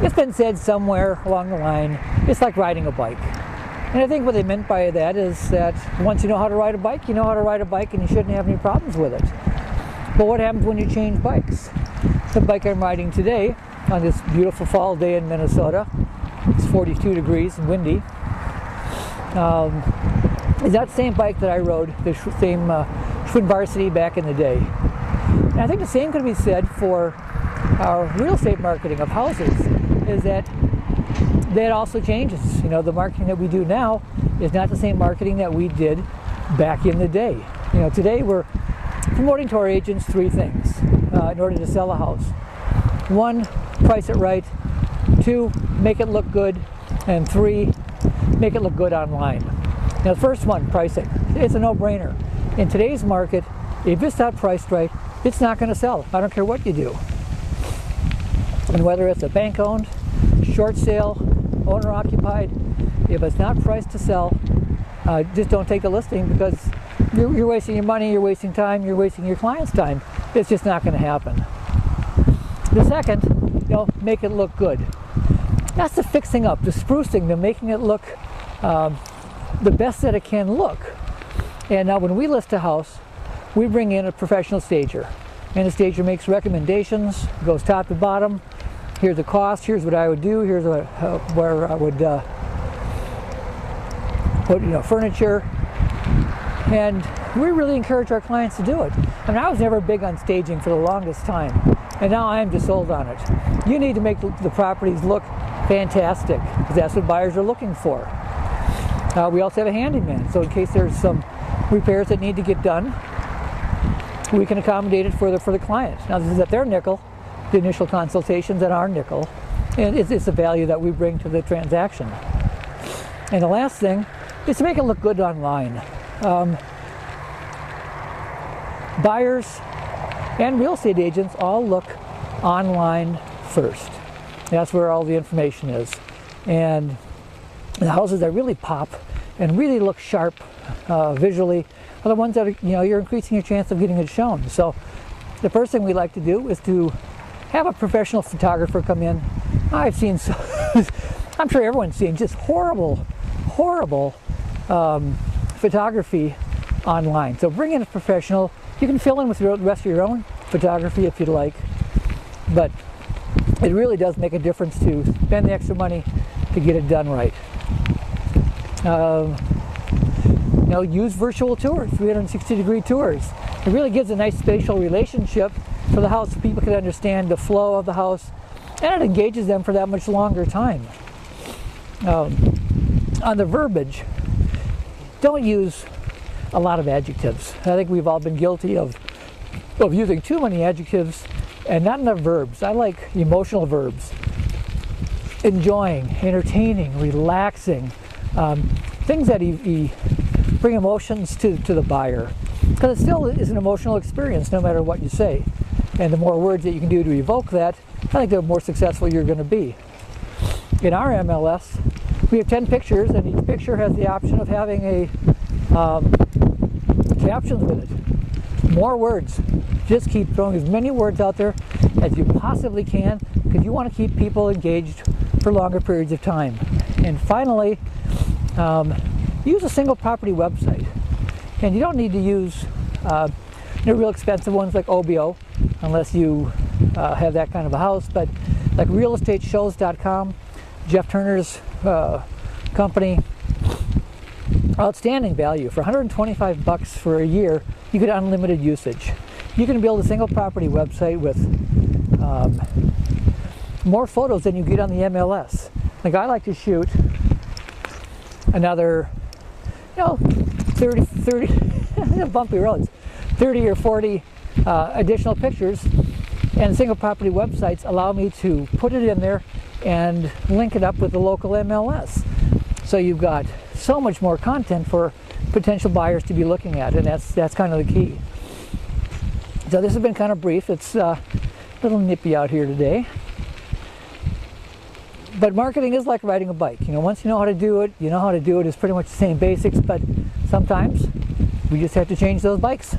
It's been said somewhere along the line, it's like riding a bike. And I think what they meant by that is that once you know how to ride a bike, you know how to ride a bike and you shouldn't have any problems with it. But what happens when you change bikes? The bike I'm riding today on this beautiful fall day in Minnesota, it's 42 degrees and windy, is that same bike that I rode, the same Schwinn Varsity back in the day. And I think the same can be said for our real estate marketing of houses, is that also changes. You know, the marketing that we do now is not the same marketing that we did back in the day. You know, today we're promoting to our agents three things in order to sell a house. One, price it right. Two, make it look good. And three, make it look good online. Now the first one, pricing. It's a no-brainer. In today's market, if it's not priced right, it's not going to sell. I don't care what you do. And whether it's a bank-owned, short sale, owner-occupied, if it's not priced to sell, just don't take the listing, because you're wasting your money, you're wasting time, you're wasting your client's time. It's just not going to happen. The second, you know, make it look good. That's the fixing up, the sprucing, the making it look the best that it can look. And now when we list a house, we bring in a professional stager. And the stager makes recommendations, goes top to bottom. Here's the cost, here's what I would do, here's what, where I would put, you know, furniture. And we really encourage our clients to do it. I mean, I was never big on staging for the longest time, and now I am just sold on it. You need to make the properties look fantastic, because that's what buyers are looking for. We also have a handyman, so in case there's some repairs that need to get done, we can accommodate it for the client. Now this is at their nickel, the initial consultations at our nickel, and it's the value that we bring to the transaction. And the last thing is to make it look good online. Buyers and real estate agents all look online first. That's where all the information is. And the houses that really pop and really look sharp visually are the ones that are, you know, you're increasing your chance of getting it shown. So the first thing we like to do is to have a professional photographer come in. I've seen, I'm sure everyone's seen just horrible photography online. So bring in a professional. You can fill in with the rest of your own photography if you'd like, but it really does make a difference to spend the extra money to get it done right. You know, use virtual tours, 360-degree tours. It really gives a nice spatial relationship for the house, so people can understand the flow of the house, and it engages them for that much longer time. On the verbiage, don't use a lot of adjectives. I think we've all been guilty of using too many adjectives and not enough verbs. I like emotional verbs. Enjoying, entertaining, relaxing, things that bring emotions to the buyer. Because it still is an emotional experience no matter what you say. And the more words that you can do to evoke that, I think the more successful you're going to be. In our MLS, we have 10 pictures, and each picture has the option of having a captions with it. More words. Just keep throwing as many words out there as you possibly can, because you want to keep people engaged for longer periods of time. And finally, use a single property website. And you don't need to use real expensive ones like OBO, unless you have that kind of a house, but like realestateshows.com, Jeff Turner's company, outstanding value. For $125 for a year, you get unlimited usage. You can build a single property website with more photos than you get on the MLS. Like, I like to shoot another, 30 bumpy roads, 30 or 40 additional pictures, and single property websites allow me to put it in there and link it up with the local MLS. So you've got so much more content for potential buyers to be looking at, and that's kind of the key. So this has been kind of brief. It's a little nippy out here today. But marketing is like riding a bike. Once you know how to do it, you know how to do it. It's pretty much the same basics, but sometimes we just have to change those bikes.